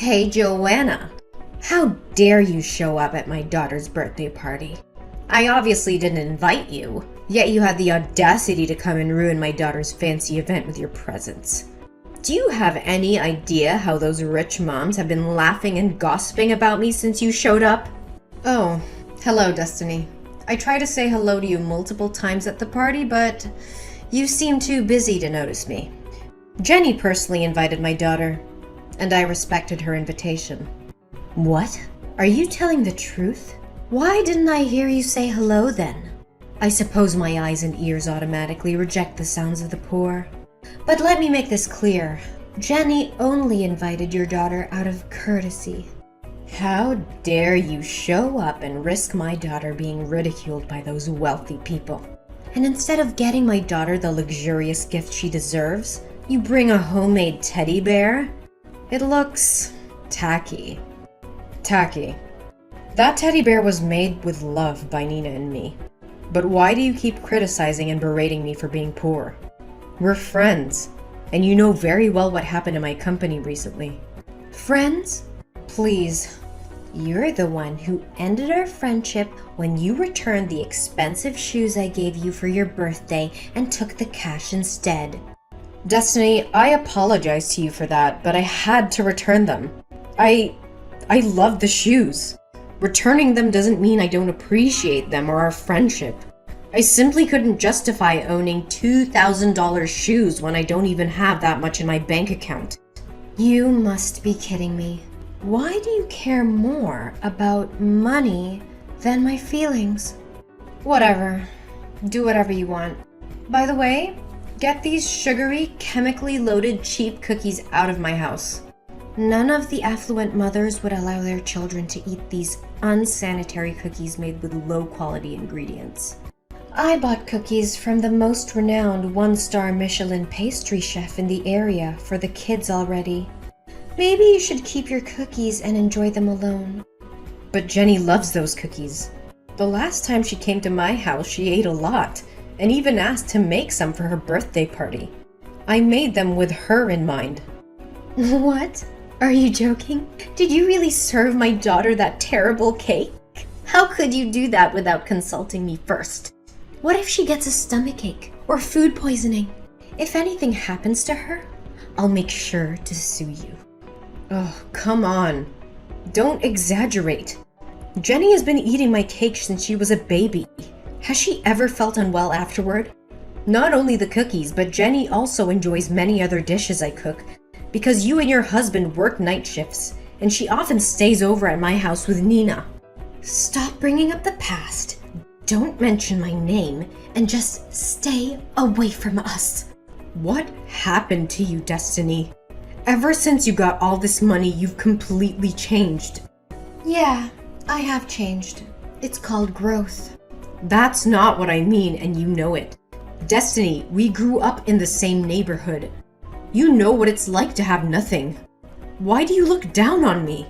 Hey, Joanna. How dare you show up at my daughter's birthday party? I obviously didn't invite you, yet you had the audacity to come and ruin my daughter's fancy event with your presence. Do you have any idea how those rich moms have been laughing and gossiping about me since you showed up? Oh, hello, Destiny. I tried to say hello to you multiple times at the party, but you seem too busy to notice me. Jenny personally invited my daughter, and I respected her invitation. What? Are you telling the truth? Why didn't I hear you say hello then? I suppose my eyes and ears automatically reject the sounds of the poor. But let me make this clear. Jenny only invited your daughter out of courtesy. How dare you show up and risk my daughter being ridiculed by those wealthy people? And instead of getting my daughter the luxurious gift she deserves, you bring a homemade teddy bear? It looks tacky. Tacky. That teddy bear was made with love by Nina and me. But why do you keep criticizing and berating me for being poor? We're friends, and you know very well what happened to my company recently. Friends? Please. You're the one who ended our friendship when you returned the expensive shoes I gave you for your birthday and took the cash instead. Destiny, I apologize to you for that, but I had to return them. I love the shoes. Returning them doesn't mean I don't appreciate them or our friendship. I simply couldn't justify owning $2,000 shoes when I don't even have that much in my bank account. You must be kidding me. Why do you care more about money than my feelings? Whatever. Do whatever you want. By the way, get these sugary, chemically loaded cheap cookies out of my house. None of the affluent mothers would allow their children to eat these unsanitary cookies made with low-quality ingredients. I bought cookies from the most renowned one-star Michelin pastry chef in the area for the kids already. Maybe you should keep your cookies and enjoy them alone. But Jenny loves those cookies. The last time she came to my house, she ate a lot, and even asked to make some for her birthday party. I made them with her in mind. What? Are you joking? Did you really serve my daughter that terrible cake? How could you do that without consulting me first? What if she gets a stomachache or food poisoning? If anything happens to her, I'll make sure to sue you. Oh, come on. Don't exaggerate. Jenny has been eating my cake since she was a baby. Has she ever felt unwell afterward? Not only the cookies, but Jenny also enjoys many other dishes I cook because you and your husband work night shifts, and she often stays over at my house with Nina. Stop bringing up the past. Don't mention my name, and just stay away from us. What happened to you, Destiny? Ever since you got all this money, you've completely changed. Yeah, I have changed. It's called growth. That's not what I mean, and you know it. Destiny, we grew up in the same neighborhood. You know what it's like to have nothing. Why do you look down on me?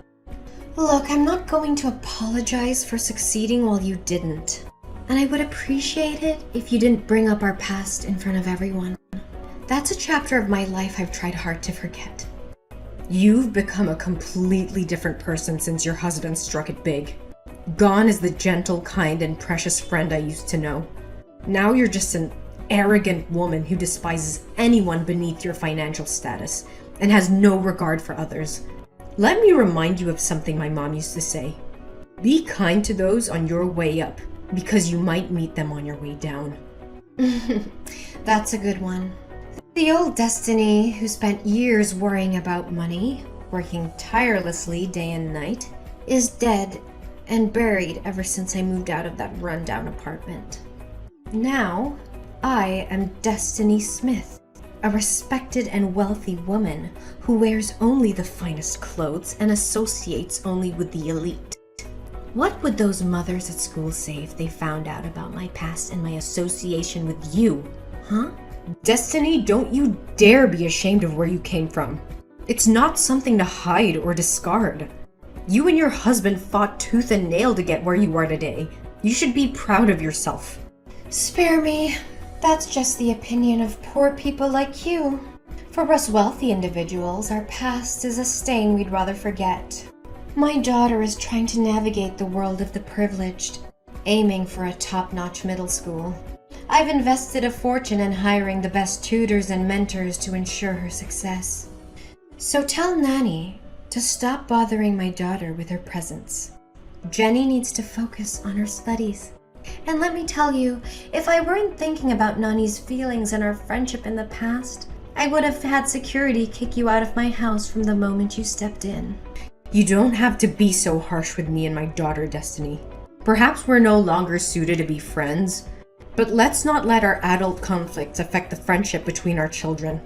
Look, I'm not going to apologize for succeeding while you didn't. And I would appreciate it if you didn't bring up our past in front of everyone. That's a chapter of my life I've tried hard to forget. You've become a completely different person since your husband struck it big. Gone is the gentle, kind, and precious friend I used to know. Now you're just an arrogant woman who despises anyone beneath your financial status and has no regard for others. Let me remind you of something my mom used to say. Be kind to those on your way up, because you might meet them on your way down. That's a good one. The old Destiny, who spent years worrying about money, working tirelessly day and night, is dead and buried ever since I moved out of that rundown apartment. Now, I am Destiny Smith, a respected and wealthy woman who wears only the finest clothes and associates only with the elite. What would those mothers at school say if they found out about my past and my association with you, huh? Destiny, don't you dare be ashamed of where you came from. It's not something to hide or discard. You and your husband fought tooth and nail to get where you are today. You should be proud of yourself. Spare me. That's just the opinion of poor people like you. For us wealthy individuals, our past is a stain we'd rather forget. My daughter is trying to navigate the world of the privileged, aiming for a top-notch middle school. I've invested a fortune in hiring the best tutors and mentors to ensure her success. So tell Nanny to stop bothering my daughter with her presence. Jenny needs to focus on her studies. And let me tell you, if I weren't thinking about Nani's feelings and our friendship in the past, I would have had security kick you out of my house from the moment you stepped in. You don't have to be so harsh with me and my daughter, Destiny. Perhaps we're no longer suited to be friends, but let's not let our adult conflicts affect the friendship between our children.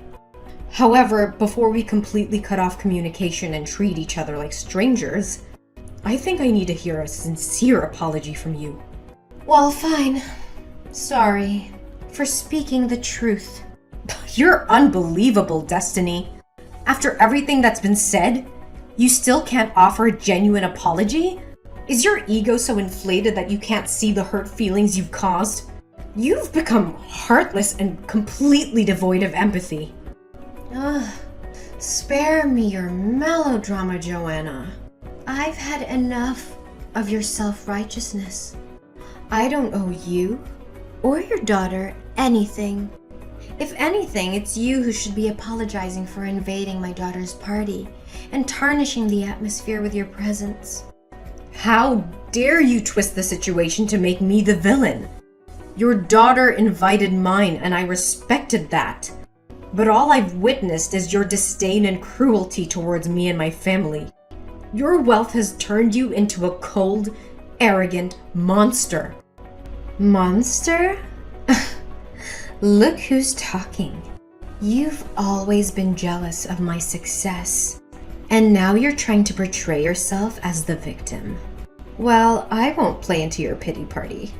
However, before we completely cut off communication and treat each other like strangers, I think I need to hear a sincere apology from you. Well, fine. Sorry for speaking the truth. You're unbelievable, Destiny. After everything that's been said, you still can't offer a genuine apology? Is your ego so inflated that you can't see the hurt feelings you've caused? You've become heartless and completely devoid of empathy. Spare me your melodrama, Joanna. I've had enough of your self-righteousness. I don't owe you or your daughter anything. If anything, it's you who should be apologizing for invading my daughter's party and tarnishing the atmosphere with your presence. How dare you twist the situation to make me the villain? Your daughter invited mine, and I respected that. But all I've witnessed is your disdain and cruelty towards me and my family. Your wealth has turned you into a cold, arrogant monster. Monster? Look who's talking. You've always been jealous of my success, and now you're trying to portray yourself as the victim. Well, I won't play into your pity party.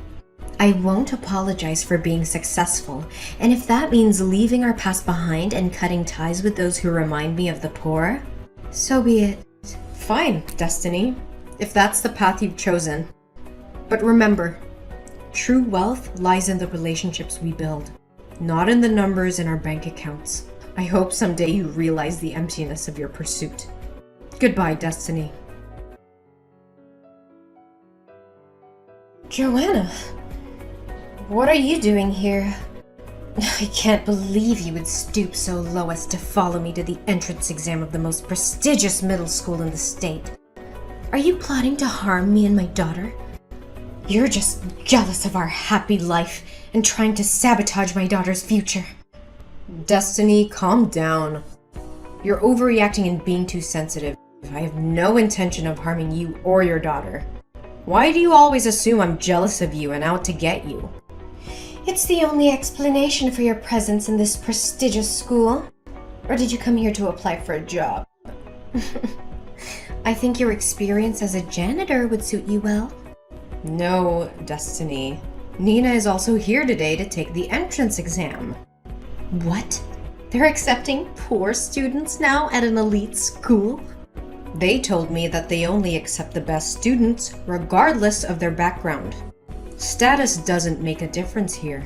I won't apologize for being successful, and if that means leaving our past behind and cutting ties with those who remind me of the poor, so be it. Fine, Destiny, if that's the path you've chosen. But remember, true wealth lies in the relationships we build, not in the numbers in our bank accounts. I hope someday you realize the emptiness of your pursuit. Goodbye, Destiny. Joanna, what are you doing here? I can't believe you would stoop so low as to follow me to the entrance exam of the most prestigious middle school in the state. Are you plotting to harm me and my daughter? You're just jealous of our happy life and trying to sabotage my daughter's future. Destiny, calm down. You're overreacting and being too sensitive. I have no intention of harming you or your daughter. Why do you always assume I'm jealous of you and out to get you? It's the only explanation for your presence in this prestigious school. Or did you come here to apply for a job? I think your experience as a janitor would suit you well. No, Destiny. Nina is also here today to take the entrance exam. What? They're accepting poor students now at an elite school? They told me that they only accept the best students, regardless of their background. Status doesn't make a difference here.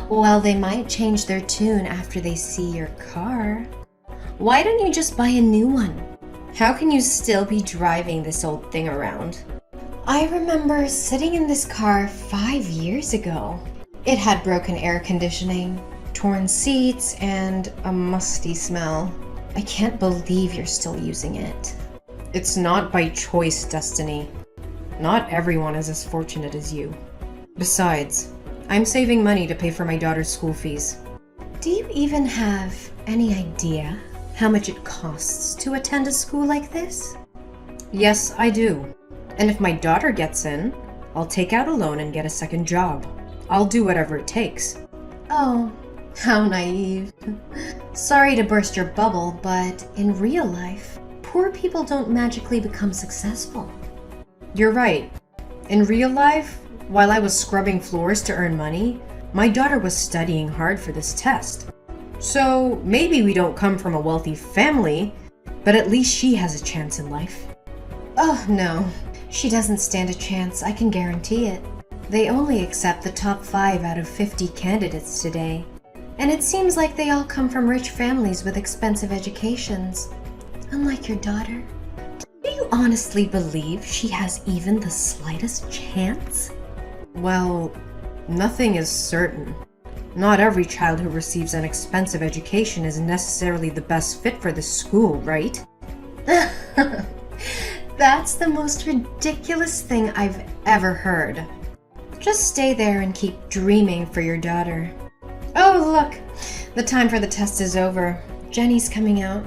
Well, they might change their tune after they see your car. Why don't you just buy a new one? How can you still be driving this old thing around? I remember sitting in this car 5 years ago. It had broken air conditioning, torn seats, and a musty smell. I can't believe you're still using it. It's not by choice, Destiny. Not everyone is as fortunate as you. Besides, I'm saving money to pay for my daughter's school fees. Do you even have any idea how much it costs to attend a school like this? Yes, I do. And if my daughter gets in, I'll take out a loan and get a second job. I'll do whatever it takes. Oh, how naive. Sorry to burst your bubble, but in real life, poor people don't magically become successful. You're right. In real life, while I was scrubbing floors to earn money, my daughter was studying hard for this test. So maybe we don't come from a wealthy family, but at least she has a chance in life. Oh, no. She doesn't stand a chance, I can guarantee it. They only accept the top 5 out of 50 candidates today. And it seems like they all come from rich families with expensive educations. Unlike your daughter. Do you honestly believe she has even the slightest chance? Well, nothing is certain. Not every child who receives an expensive education is necessarily the best fit for this school, right? That's the most ridiculous thing I've ever heard. Just stay there and keep dreaming for your daughter. Oh, look! The time for the test is over. Jenny's coming out.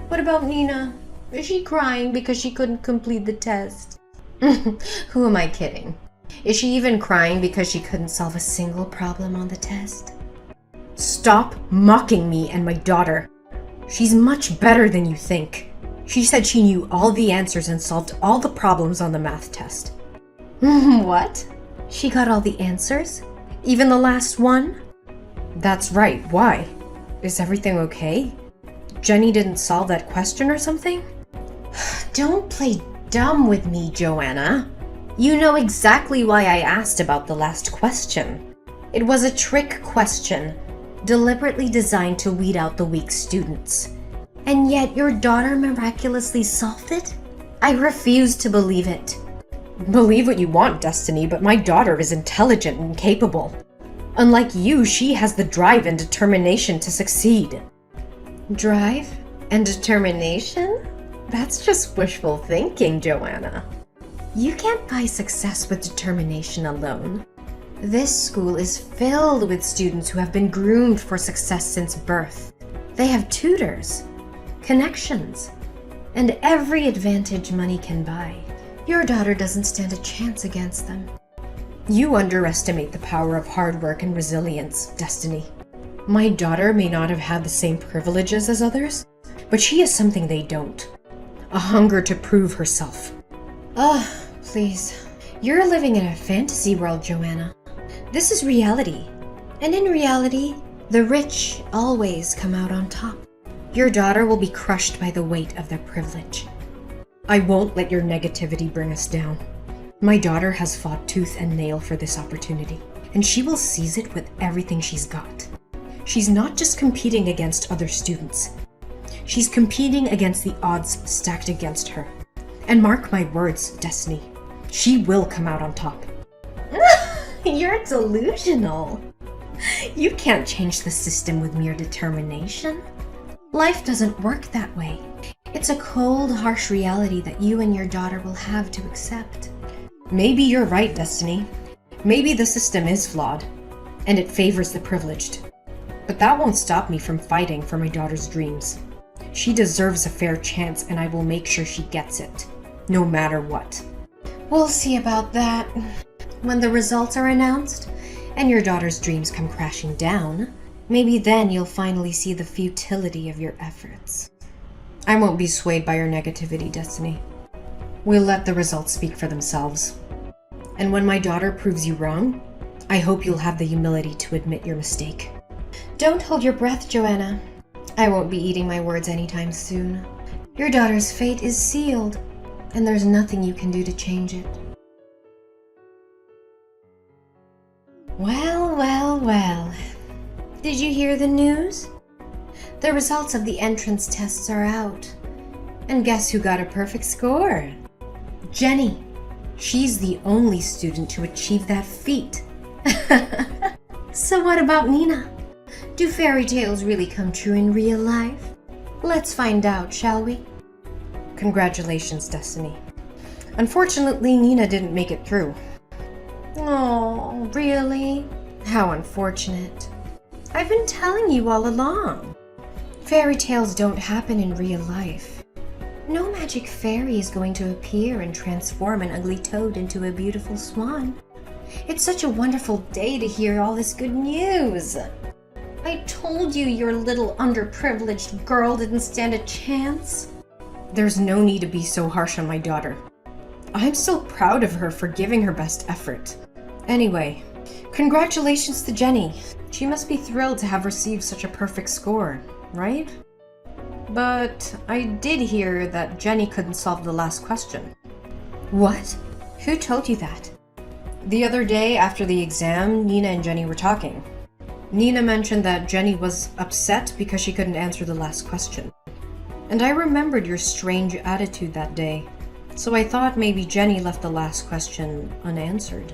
What about Nina? Is she crying because she couldn't complete the test? Who am I kidding? Is she even crying because she couldn't solve a single problem on the test? Stop mocking me and my daughter. She's much better than you think. She said she knew all the answers and solved all the problems on the math test. What? She got all the answers? Even the last one? That's right. Why? Is everything okay? Jenny didn't solve that question or something? Don't play dumb with me, Joanna. You know exactly why I asked about the last question. It was a trick question, deliberately designed to weed out the weak students. And yet your daughter miraculously solved it? I refuse to believe it. Believe what you want, Destiny, but my daughter is intelligent and capable. Unlike you, she has the drive and determination to succeed. Drive and determination? That's just wishful thinking, Joanna. You can't buy success with determination alone. This school is filled with students who have been groomed for success since birth. They have tutors, connections, and every advantage money can buy. Your daughter doesn't stand a chance against them. You underestimate the power of hard work and resilience, Destiny. My daughter may not have had the same privileges as others, but she has something they don't. A hunger to prove herself. Ugh, please. You're living in a fantasy world, Joanna. This is reality. And in reality, the rich always come out on top. Your daughter will be crushed by the weight of their privilege. I won't let your negativity bring us down. My daughter has fought tooth and nail for this opportunity, and she will seize it with everything she's got. She's not just competing against other students. She's competing against the odds stacked against her. And mark my words, Destiny, she will come out on top. You're delusional. You can't change the system with mere determination. Life doesn't work that way. It's a cold, harsh reality that you and your daughter will have to accept. Maybe you're right, Destiny. Maybe the system is flawed, and it favors the privileged. But that won't stop me from fighting for my daughter's dreams. She deserves a fair chance, and I will make sure she gets it, no matter what. We'll see about that. When the results are announced, and your daughter's dreams come crashing down, maybe then you'll finally see the futility of your efforts. I won't be swayed by your negativity, Destiny. We'll let the results speak for themselves. And when my daughter proves you wrong, I hope you'll have the humility to admit your mistake. Don't hold your breath, Joanna. I won't be eating my words anytime soon. Your daughter's fate is sealed, and there's nothing you can do to change it. Well, well, well. Did you hear the news? The results of the entrance tests are out. And guess who got a perfect score? Jenny. She's the only student to achieve that feat. So what about Nina? Do fairy tales really come true in real life? Let's find out, shall we? Congratulations, Destiny. Unfortunately, Nina didn't make it through. Oh, really? How unfortunate. I've been telling you all along. Fairy tales don't happen in real life. No magic fairy is going to appear and transform an ugly toad into a beautiful swan. It's such a wonderful day to hear all this good news. I told you your little underprivileged girl didn't stand a chance. There's no need to be so harsh on my daughter. I'm so proud of her for giving her best effort. Anyway, congratulations to Jenny. She must be thrilled to have received such a perfect score, right? But I did hear that Jenny couldn't solve the last question. What? Who told you that? The other day after the exam, Nina and Jenny were talking. Nina mentioned that Jenny was upset because she couldn't answer the last question. And I remembered your strange attitude that day, so I thought maybe Jenny left the last question unanswered.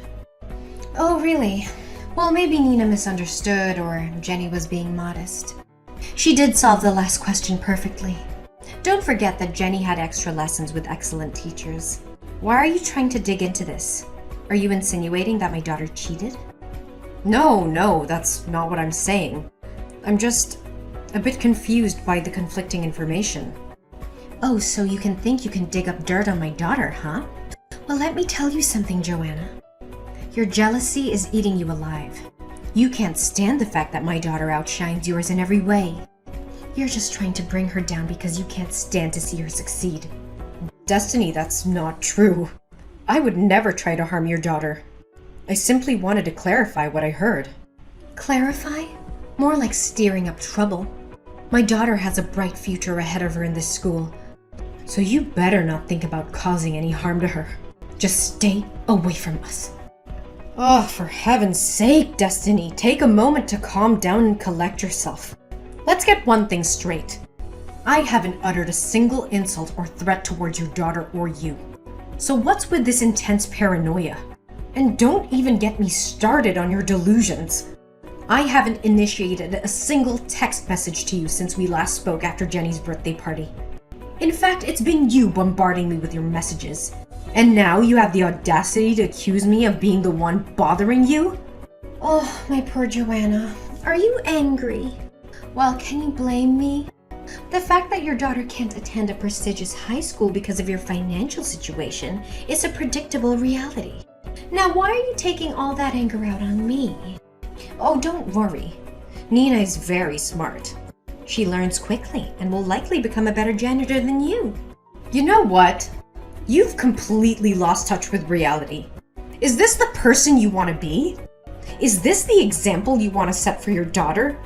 Oh, really? Well, maybe Nina misunderstood, or Jenny was being modest. She did solve the last question perfectly. Don't forget that Jenny had extra lessons with excellent teachers. Why are you trying to dig into this? Are you insinuating that my daughter cheated? No, that's not what I'm saying. I'm just a bit confused by the conflicting information. Oh, so you think you can dig up dirt on my daughter, huh? Well, let me tell you something, Joanna. Your jealousy is eating you alive. You can't stand the fact that my daughter outshines yours in every way. You're just trying to bring her down because you can't stand to see her succeed. Destiny, that's not true. I would never try to harm your daughter. I simply wanted to clarify what I heard. Clarify? More like stirring up trouble. My daughter has a bright future ahead of her in this school, so you better not think about causing any harm to her. Just stay away from us. Oh, for heaven's sake, Destiny, take a moment to calm down and collect yourself. Let's get one thing straight. I haven't uttered a single insult or threat towards your daughter or you. So what's with this intense paranoia? And don't even get me started on your delusions. I haven't initiated a single text message to you since we last spoke after Jenny's birthday party. In fact, it's been you bombarding me with your messages. And now you have the audacity to accuse me of being the one bothering you? Oh, my poor Joanna. Are you angry? Well, can you blame me? The fact that your daughter can't attend a prestigious high school because of your financial situation is a predictable reality. Now, why are you taking all that anger out on me? Oh, don't worry. Nina is very smart. She learns quickly and will likely become a better janitor than you. You know what? You've completely lost touch with reality. Is this the person you want to be? Is this the example you want to set for your daughter?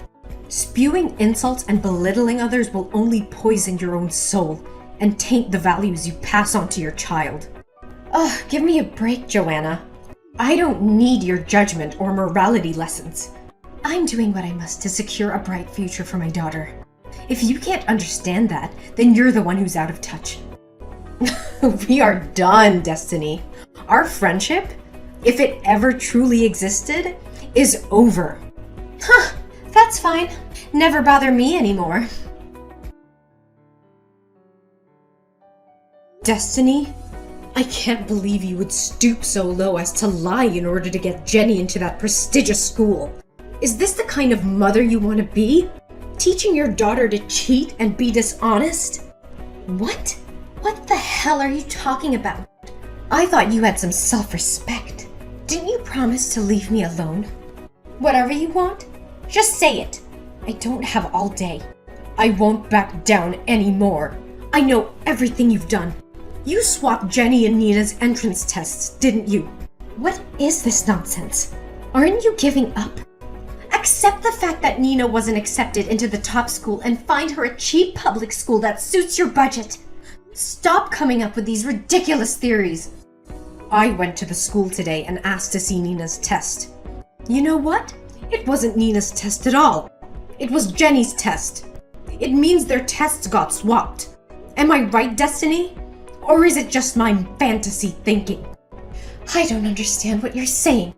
Spewing insults and belittling others will only poison your own soul and taint the values you pass on to your child. Ugh, give me a break, Joanna. I don't need your judgment or morality lessons. I'm doing what I must to secure a bright future for my daughter. If you can't understand that, then you're the one who's out of touch. We are done, Destiny. Our friendship, if it ever truly existed, is over. Huh, that's fine. Never bother me anymore. Destiny? I can't believe you would stoop so low as to lie in order to get Jenny into that prestigious school. Is this the kind of mother you want to be? Teaching your daughter to cheat and be dishonest? What? What the hell are you talking about? I thought you had some self-respect. Didn't you promise to leave me alone? Whatever you want, just say it. I don't have all day. I won't back down anymore. I know everything you've done. You swapped Jenny and Nina's entrance tests, didn't you? What is this nonsense? Aren't you giving up? Accept the fact that Nina wasn't accepted into the top school and find her a cheap public school that suits your budget. Stop coming up with these ridiculous theories. I went to the school today and asked to see Nina's test. You know what? It wasn't Nina's test at all. It was Jenny's test. It means their tests got swapped. Am I right, Destiny? Or is it just my fantasy thinking? I don't understand what you're saying.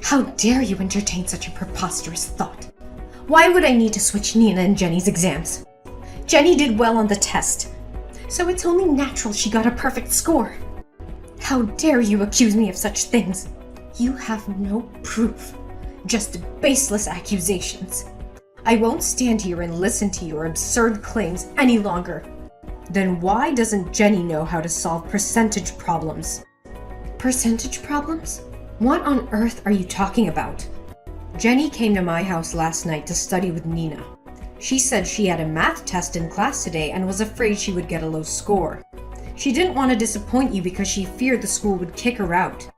How dare you entertain such a preposterous thought? Why would I need to switch Nina and Jenny's exams? Jenny did well on the test, so it's only natural she got a perfect score. How dare you accuse me of such things? You have no proof, just baseless accusations. I won't stand here and listen to your absurd claims any longer. Then why doesn't Jenny know how to solve percentage problems? Percentage problems? What on earth are you talking about? Jenny came to my house last night to study with Nina. She said she had a math test in class today and was afraid she would get a low score. She didn't want to disappoint you because she feared the school would kick her out.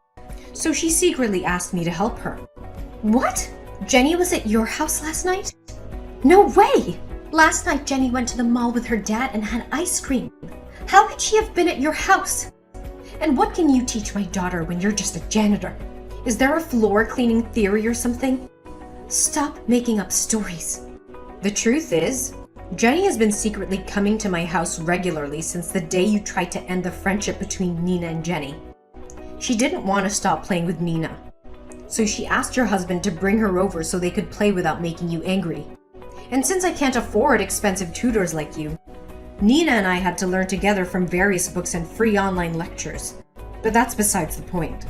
So she secretly asked me to help her. What? Jenny was at your house last night? No way! Last night Jenny went to the mall with her dad and had ice cream. How could she have been at your house? And what can you teach my daughter when you're just a janitor? Is there a floor cleaning theory or something? Stop making up stories. The truth is, Jenny has been secretly coming to my house regularly since the day you tried to end the friendship between Nina and Jenny. She didn't want to stop playing with Nina, so she asked your husband to bring her over so they could play without making you angry. And since I can't afford expensive tutors like you, Nina and I had to learn together from various books and free online lectures. But that's besides the point.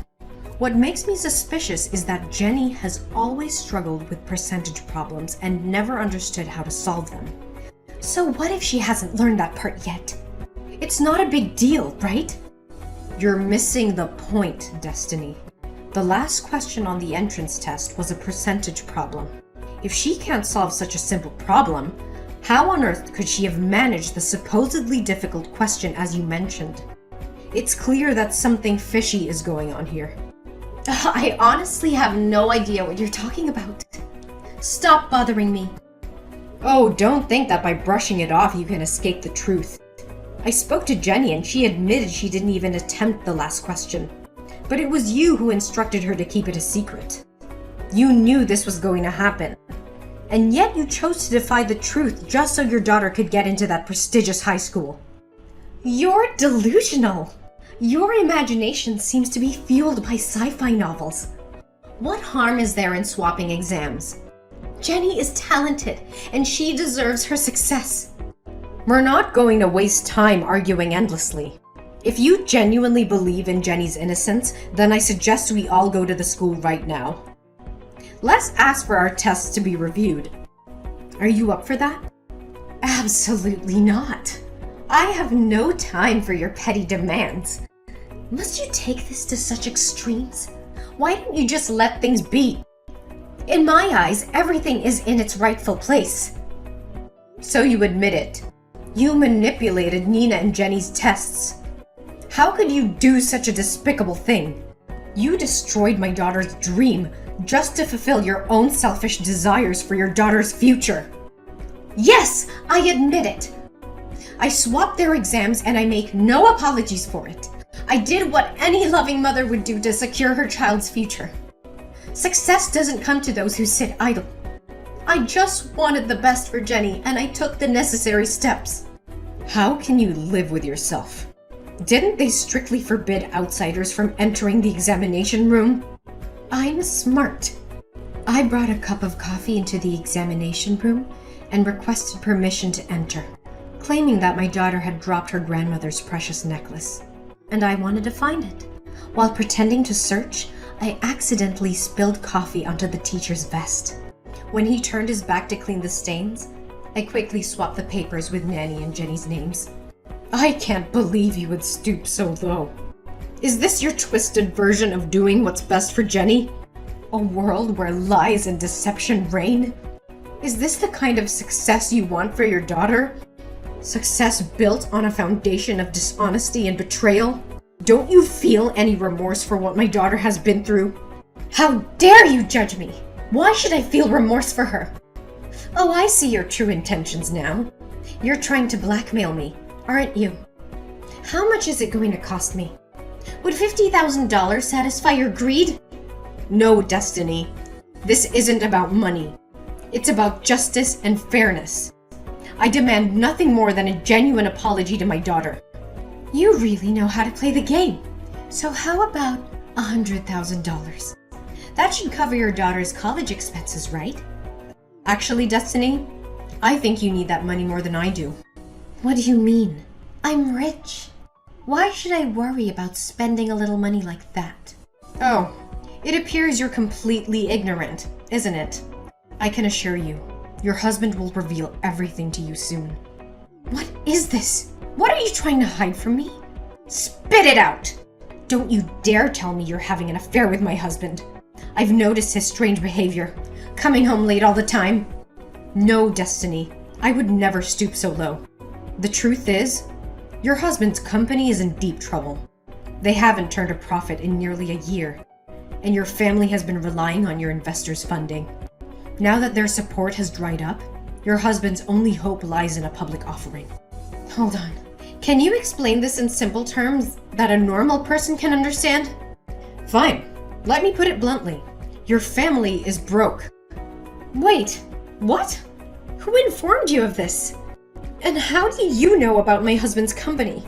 What makes me suspicious is that Jenny has always struggled with percentage problems and never understood how to solve them. So what if she hasn't learned that part yet? It's not a big deal, right? You're missing the point, Destiny. The last question on the entrance test was a percentage problem. If she can't solve such a simple problem, how on earth could she have managed the supposedly difficult question as you mentioned? It's clear that something fishy is going on here. I honestly have no idea what you're talking about. Stop bothering me. Oh, don't think that by brushing it off you can escape the truth. I spoke to Jenny and she admitted she didn't even attempt the last question. But it was you who instructed her to keep it a secret. You knew this was going to happen. And yet you chose to defy the truth just so your daughter could get into that prestigious high school. You're delusional. Your imagination seems to be fueled by sci-fi novels. What harm is there in swapping exams? Jenny is talented, and she deserves her success. We're not going to waste time arguing endlessly. If you genuinely believe in Jenny's innocence, then I suggest we all go to the school right now. Let's ask for our tests to be reviewed. Are you up for that? Absolutely not. I have no time for your petty demands. Must you take this to such extremes? Why don't you just let things be? In my eyes, everything is in its rightful place. So you admit it. You manipulated Nina and Jenny's tests. How could you do such a despicable thing? You destroyed my daughter's dream just to fulfill your own selfish desires for your daughter's future. Yes, I admit it. I swapped their exams and I make no apologies for it. I did what any loving mother would do to secure her child's future. Success doesn't come to those who sit idle. I just wanted the best for Jenny and I took the necessary steps. How can you live with yourself? Didn't they strictly forbid outsiders from entering the examination room? I'm smart. I brought a cup of coffee into the examination room and requested permission to enter, claiming that my daughter had dropped her grandmother's precious necklace, and I wanted to find it. While pretending to search, I accidentally spilled coffee onto the teacher's vest. When he turned his back to clean the stains, I quickly swapped the papers with Nanny and Jenny's names. I can't believe you would stoop so low. Is this your twisted version of doing what's best for Jenny? A world where lies and deception reign? Is this the kind of success you want for your daughter? Success built on a foundation of dishonesty and betrayal? Don't you feel any remorse for what my daughter has been through? How dare you judge me? Why should I feel remorse for her? Oh, I see your true intentions now. You're trying to blackmail me, aren't you? How much is it going to cost me? Would $50,000 satisfy your greed? No, Destiny. This isn't about money. It's about justice and fairness. I demand nothing more than a genuine apology to my daughter. You really know how to play the game. So how about $100,000? That should cover your daughter's college expenses, right? Actually, Destiny, I think you need that money more than I do. What do you mean? I'm rich. Why should I worry about spending a little money like that? Oh, it appears you're completely ignorant, isn't it? I can assure you, your husband will reveal everything to you soon. What is this? What are you trying to hide from me? Spit it out! Don't you dare tell me you're having an affair with my husband. I've noticed his strange behavior, coming home late all the time. No, Destiny, I would never stoop so low. The truth is, your husband's company is in deep trouble. They haven't turned a profit in nearly a year, and your family has been relying on your investors' funding. Now that their support has dried up, your husband's only hope lies in a public offering. Hold on. Can you explain this in simple terms that a normal person can understand? Fine. Let me put it bluntly. Your family is broke. Wait, what? Who informed you of this? And how do you know about my husband's company?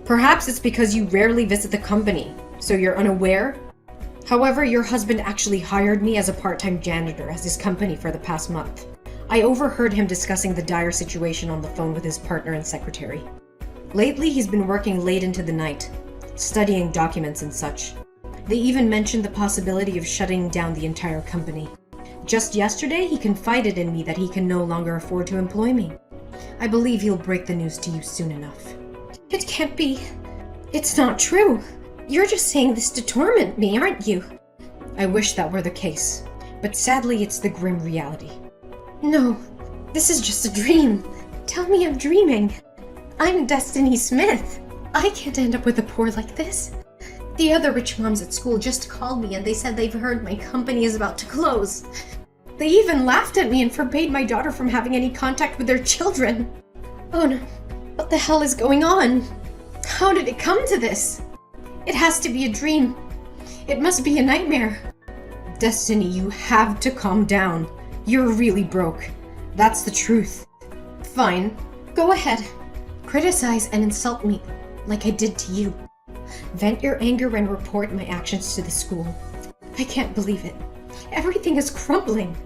Perhaps it's because you rarely visit the company, so you're unaware? However, your husband actually hired me as a part-time janitor at his company for the past month. I overheard him discussing the dire situation on the phone with his partner and secretary. Lately, he's been working late into the night, studying documents and such. They even mentioned the possibility of shutting down the entire company. Just yesterday, he confided in me that he can no longer afford to employ me. I believe he'll break the news to you soon enough. It can't be. It's not true. You're just saying this to torment me, aren't you? I wish that were the case, but sadly it's the grim reality. No, this is just a dream. Tell me I'm dreaming. I'm Destiny Smith. I can't end up with the poor like this. The other rich moms at school just called me and they said they've heard my company is about to close. They even laughed at me and forbade my daughter from having any contact with their children. Oh no, what the hell is going on? How did it come to this? It has to be a dream. It must be a nightmare. Destiny, you have to calm down. You're really broke. That's the truth. Fine, go ahead. Criticize and insult me like I did to you. Vent your anger and report my actions to the school. I can't believe it. Everything is crumbling.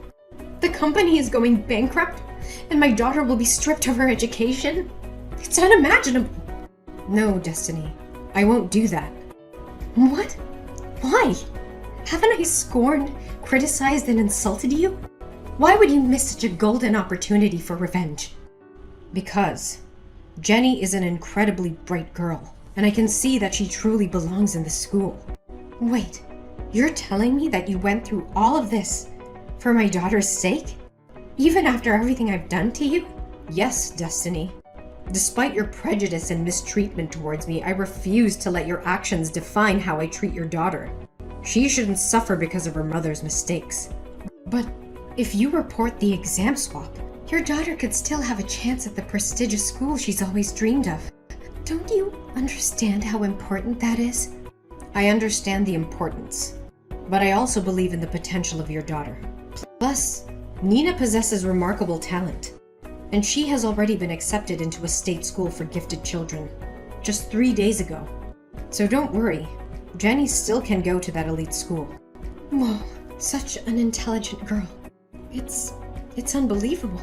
The company is going bankrupt, and my daughter will be stripped of her education. It's unimaginable. No, Destiny. I won't do that. What? Why? Haven't I scorned, criticized, and insulted you? Why would you miss such a golden opportunity for revenge? Because Jenny is an incredibly bright girl, and I can see that she truly belongs in the school. Wait, you're telling me that you went through all of this for my daughter's sake? Even after everything I've done to you? Yes, Destiny. Despite your prejudice and mistreatment towards me, I refuse to let your actions define how I treat your daughter. She shouldn't suffer because of her mother's mistakes. But if you report the exam swap, your daughter could still have a chance at the prestigious school she's always dreamed of. Don't you understand how important that is? I understand the importance, but I also believe in the potential of your daughter. Plus, Nina possesses remarkable talent, and she has already been accepted into a state school for gifted children, just 3 days ago. So don't worry, Jenny still can go to that elite school. Whoa, such an intelligent girl. It's unbelievable.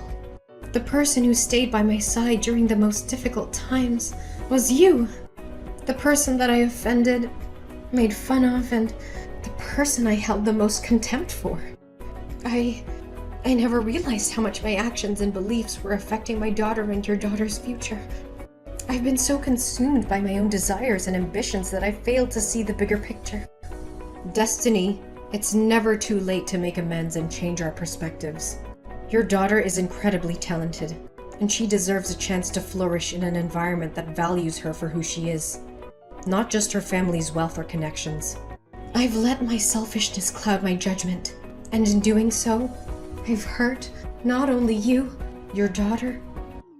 The person who stayed by my side during the most difficult times was you. The person that I offended, made fun of, and the person I held the most contempt for. I never realized how much my actions and beliefs were affecting my daughter and your daughter's future. I've been so consumed by my own desires and ambitions that I failed to see the bigger picture. Destiny, it's never too late to make amends and change our perspectives. Your daughter is incredibly talented, and she deserves a chance to flourish in an environment that values her for who she is, not just her family's wealth or connections. I've let my selfishness cloud my judgment, and in doing so, I've hurt not only you, your daughter,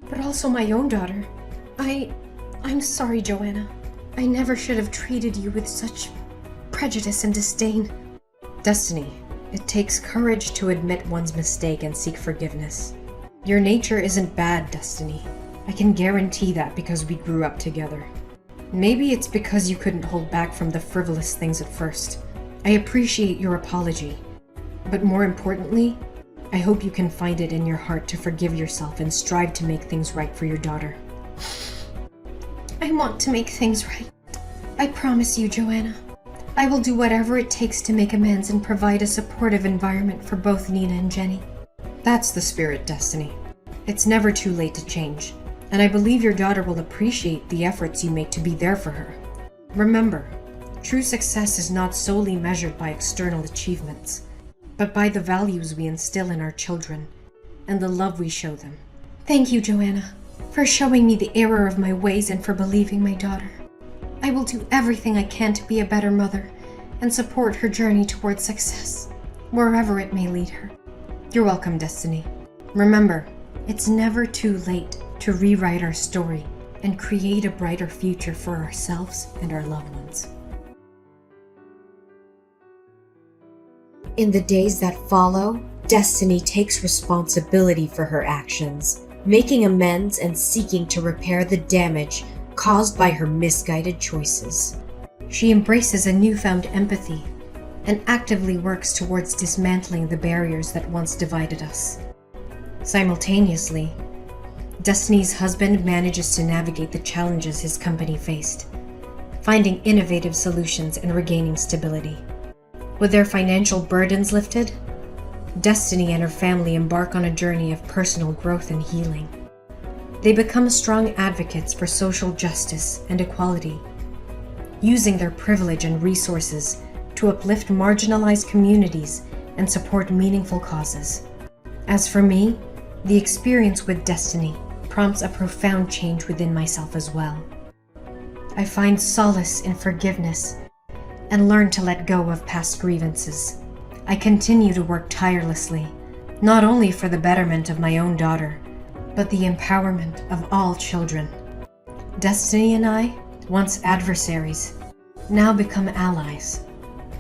but also my own daughter. I'm sorry, Joanna. I never should have treated you with such prejudice and disdain. Destiny, it takes courage to admit one's mistake and seek forgiveness. Your nature isn't bad, Destiny. I can guarantee that because we grew up together. Maybe it's because you couldn't hold back from the frivolous things at first. I appreciate your apology. But more importantly, I hope you can find it in your heart to forgive yourself and strive to make things right for your daughter. I want to make things right. I promise you, Joanna. I will do whatever it takes to make amends and provide a supportive environment for both Nina and Jenny. That's the spirit, Destiny. It's never too late to change, and I believe your daughter will appreciate the efforts you make to be there for her. Remember, true success is not solely measured by external achievements, but by the values we instill in our children and the love we show them. Thank you, Joanna, for showing me the error of my ways and for believing my daughter. I will do everything I can to be a better mother and support her journey towards success, wherever it may lead her. You're welcome, Destiny. Remember, it's never too late to rewrite our story and create a brighter future for ourselves and our loved ones. In the days that follow, Destiny takes responsibility for her actions, making amends and seeking to repair the damage caused by her misguided choices. She embraces a newfound empathy and actively works towards dismantling the barriers that once divided us. Simultaneously, Destiny's husband manages to navigate the challenges his company faced, finding innovative solutions and regaining stability. With their financial burdens lifted, Destiny and her family embark on a journey of personal growth and healing. They become strong advocates for social justice and equality, using their privilege and resources to uplift marginalized communities and support meaningful causes. As for me, the experience with Destiny prompts a profound change within myself as well. I find solace in forgiveness and learn to let go of past grievances. I continue to work tirelessly, not only for the betterment of my own daughter, but the empowerment of all children. Destiny and I, once adversaries, now become allies.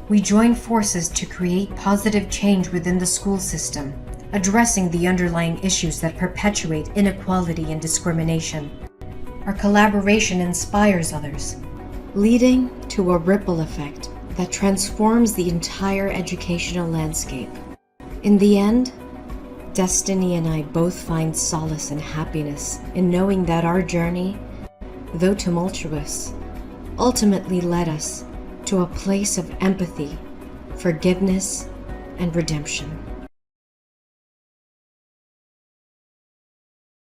We join forces to create positive change within the school system, addressing the underlying issues that perpetuate inequality and discrimination. Our collaboration inspires others, leading to a ripple effect that transforms the entire educational landscape. In the end, Destiny and I both find solace and happiness in knowing that our journey, though tumultuous, ultimately led us to a place of empathy, forgiveness, and redemption.